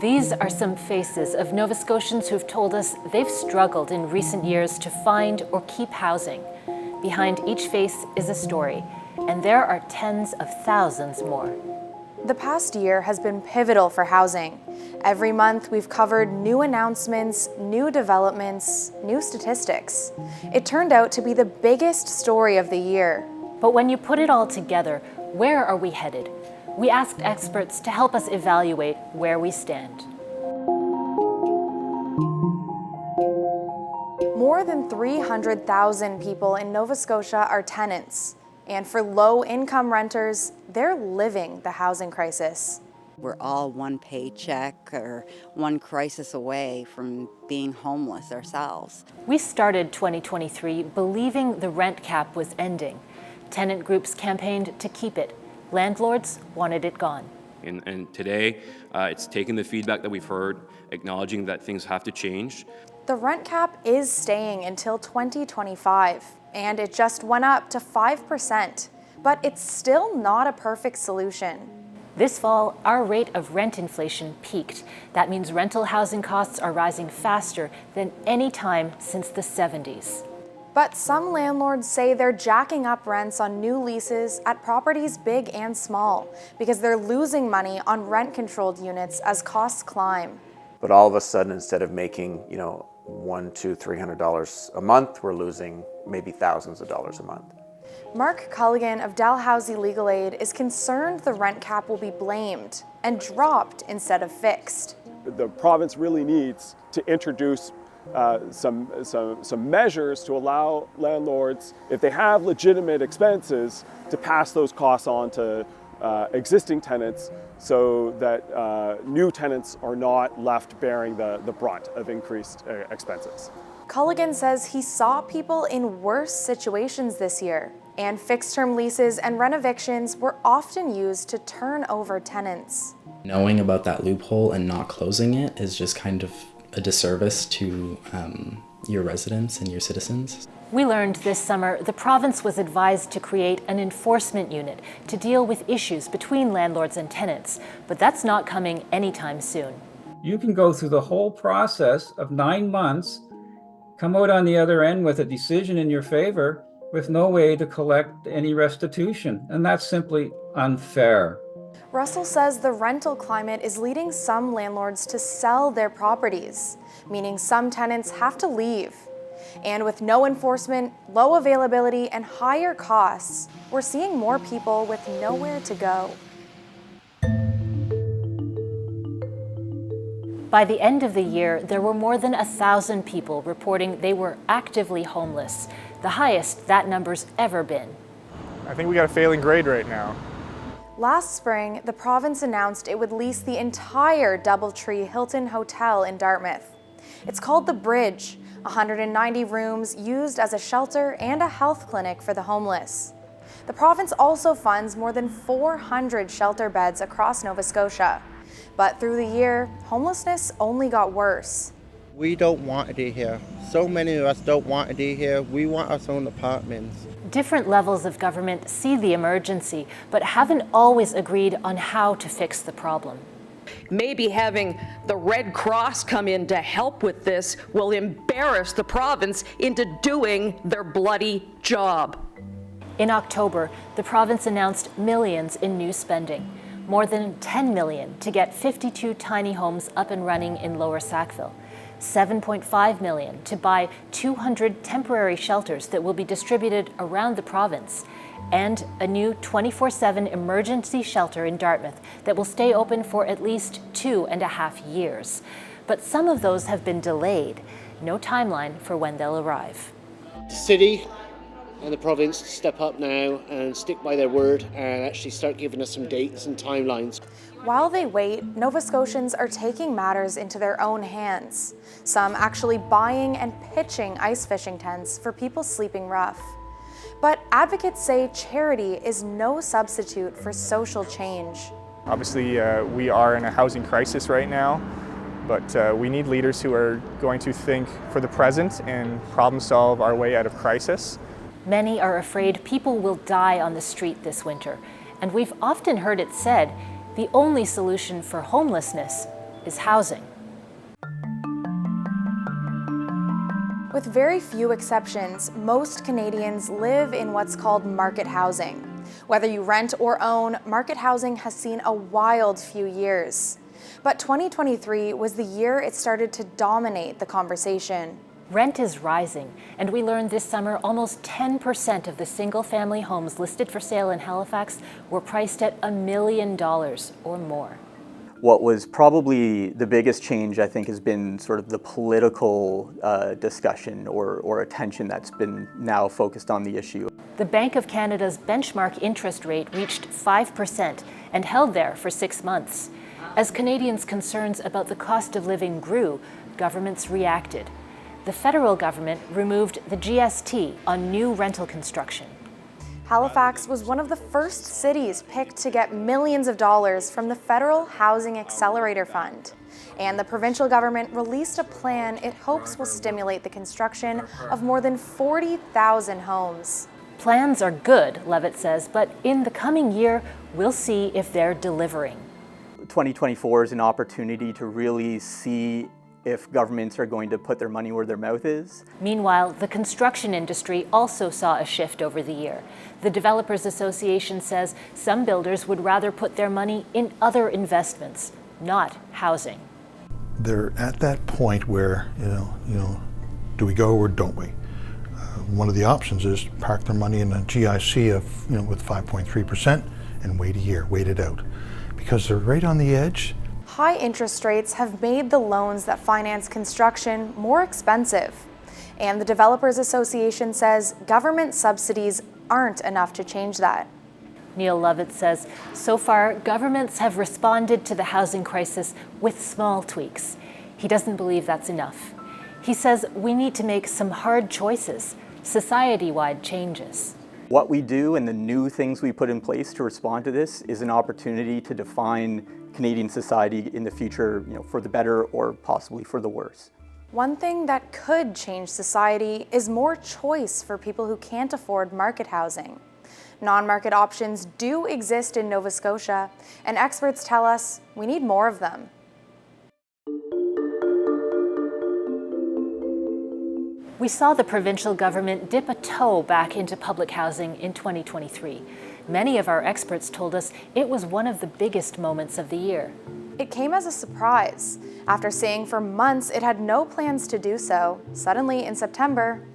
These are some faces of Nova Scotians who've told us they've struggled in recent years to find or keep housing. Behind each face is a story, and there are tens of thousands more. The past year has been pivotal for housing. Every month we've covered new announcements, new developments, new statistics. It turned out to be the biggest story of the year. But when you put it all together, where are we headed? We asked experts to help us evaluate where we stand. More than 300,000 people in Nova Scotia are tenants. And for low-income renters, they're living the housing crisis. We're all one paycheck or one crisis away from being homeless ourselves. We started 2023 believing the rent cap was ending. Tenant groups campaigned to keep it. Landlords wanted it gone. And today, it's taken the feedback that we've heard, acknowledging that things have to change. The rent cap is staying until 2025, and it just went up to 5%, but it's still not a perfect solution. This fall, our rate of rent inflation peaked. That means rental housing costs are rising faster than any time since the 70s. But some landlords say they're jacking up rents on new leases at properties big and small because they're losing money on rent-controlled units as costs climb. But all of a sudden, instead of making, $100, $200, $300 a month, we're losing maybe thousands of dollars a month. Mark Culligan of Dalhousie Legal Aid is concerned the rent cap will be blamed and dropped instead of fixed. The province really needs to introduce some measures to allow landlords, if they have legitimate expenses, to pass those costs on to existing tenants so that new tenants are not left bearing the brunt of increased expenses. Culligan says he saw people in worse situations this year, and fixed-term leases and rent evictions were often used to turn over tenants. Knowing about that loophole and not closing it is just kind of a disservice to your residents and your citizens. We learned this summer the province was advised to create an enforcement unit to deal with issues between landlords and tenants, but that's not coming anytime soon. You can go through the whole process of 9 months, come out on the other end with a decision in your favor with no way to collect any restitution, and that's simply unfair. Russell says the rental climate is leading some landlords to sell their properties, meaning some tenants have to leave. And with no enforcement, low availability, and higher costs, we're seeing more people with nowhere to go. By the end of the year, there were more than 1,000 people reporting they were actively homeless, the highest that number's ever been. I think we got a failing grade right now. Last spring, the province announced it would lease the entire DoubleTree Hilton Hotel in Dartmouth. It's called The Bridge, 190 rooms used as a shelter and a health clinic for the homeless. The province also funds more than 400 shelter beds across Nova Scotia. But through the year, homelessness only got worse. We don't want to be here. So many of us don't want to be here. We want our own apartments. Different levels of government see the emergency, but haven't always agreed on how to fix the problem. Maybe having the Red Cross come in to help with this will embarrass the province into doing their bloody job. In October, the province announced millions in new spending, more than $10 million to get 52 tiny homes up and running in Lower Sackville, $7.5 million to buy 200 temporary shelters that will be distributed around the province, and a new 24/7 emergency shelter in Dartmouth that will stay open for at least 2.5 years. But some of those have been delayed. No timeline for when they'll arrive. The city and the province step up now and stick by their word and actually start giving us some dates and timelines. While they wait, Nova Scotians are taking matters into their own hands, some actually buying and pitching ice fishing tents for people sleeping rough. But advocates say charity is no substitute for social change. Obviously, we are in a housing crisis right now, but we need leaders who are going to think for the present and problem solve our way out of crisis. Many are afraid people will die on the street this winter, and we've often heard it said the only solution for homelessness is housing. With very few exceptions, most Canadians live in what's called market housing. Whether you rent or own, market housing has seen a wild few years. But 2023 was the year it started to dominate the conversation. Rent is rising, and we learned this summer almost 10% of the single-family homes listed for sale in Halifax were priced at $1 million or more. What was probably the biggest change, I think, has been sort of the political discussion or attention that's been now focused on the issue. The Bank of Canada's benchmark interest rate reached 5% and held there for 6 months. As Canadians' concerns about the cost of living grew, governments reacted. The federal government removed the GST on new rental construction. Halifax was one of the first cities picked to get millions of dollars from the Federal Housing Accelerator Fund. And the provincial government released a plan it hopes will stimulate the construction of more than 40,000 homes. Plans are good, Levitt says, but in the coming year, we'll see if they're delivering. 2024 is an opportunity to really see if governments are going to put their money where their mouth is. Meanwhile, the construction industry also saw a shift over the year. The Developers Association says some builders would rather put their money in other investments, not housing. They're at that point where, do we go or don't we? One of the options is park their money in a GIC of, with 5.3% and wait a year, wait it out. Because they're right on the edge. High interest rates have made the loans that finance construction more expensive. And the Developers Association says government subsidies aren't enough to change that. Neil Lovett says, so far, governments have responded to the housing crisis with small tweaks. He doesn't believe that's enough. He says we need to make some hard choices, society-wide changes. What we do and the new things we put in place to respond to this is an opportunity to define Canadian society in the future, for the better or possibly for the worse. One thing that could change society is more choice for people who can't afford market housing. Non-market options do exist in Nova Scotia, and experts tell us we need more of them. We saw the provincial government dip a toe back into public housing in 2023. Many of our experts told us it was one of the biggest moments of the year. It came as a surprise. After saying for months it had no plans to do so, suddenly in September,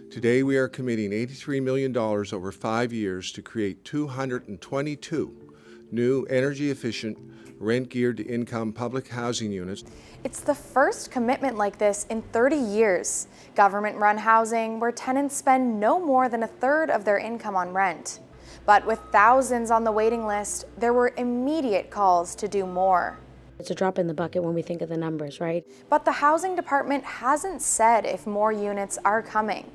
today we are committing $83 million over 5 years to create 222 new energy-efficient, rent-geared-to-income public housing units. It's the first commitment like this in 30 years. Government-run housing where tenants spend no more than a third of their income on rent. But with thousands on the waiting list, there were immediate calls to do more. It's a drop in the bucket when we think of the numbers, right? But the housing department hasn't said if more units are coming.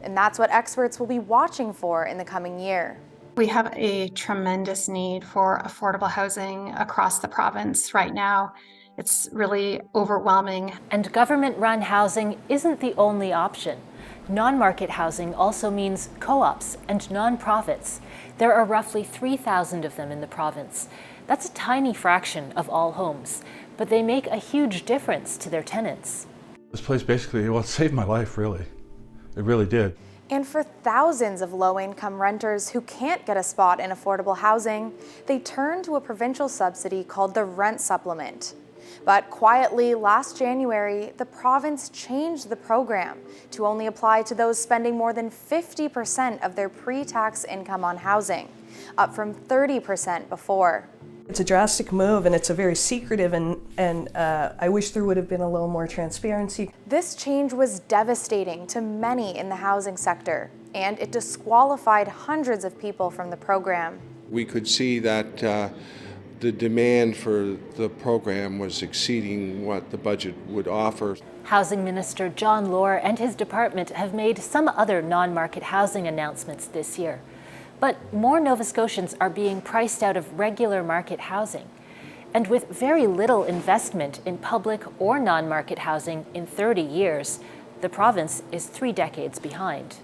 And that's what experts will be watching for in the coming year. We have a tremendous need for affordable housing across the province right now. It's really overwhelming. And government-run housing isn't the only option. Non-market housing also means co-ops and nonprofits. There are roughly 3,000 of them in the province. That's a tiny fraction of all homes, but they make a huge difference to their tenants. This place basically, it saved my life, really. It really did. And for thousands of low-income renters who can't get a spot in affordable housing, they turn to a provincial subsidy called the Rent Supplement. But quietly, last January, the province changed the program to only apply to those spending more than 50% of their pre-tax income on housing, up from 30% before. It's a drastic move, and it's a very secretive, and I wish there would have been a little more transparency. This change was devastating to many in the housing sector, and it disqualified hundreds of people from the program. We could see that the demand for the program was exceeding what the budget would offer. Housing Minister John Lohr and his department have made some other non-market housing announcements this year. But more Nova Scotians are being priced out of regular market housing. And with very little investment in public or non-market housing in 30 years, the province is 3 decades behind.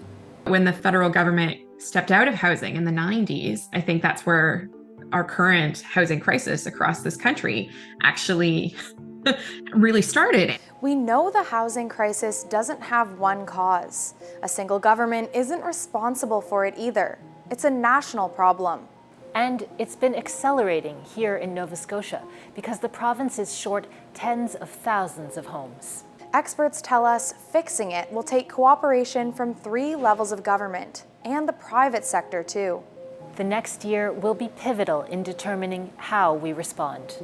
When the federal government stepped out of housing in the 90s, I think that's where our current housing crisis across this country actually really started. We know the housing crisis doesn't have one cause. A single government isn't responsible for it either. It's a national problem. And it's been accelerating here in Nova Scotia because the province is short tens of thousands of homes. Experts tell us fixing it will take cooperation from 3 levels of government and the private sector too. The next year will be pivotal in determining how we respond.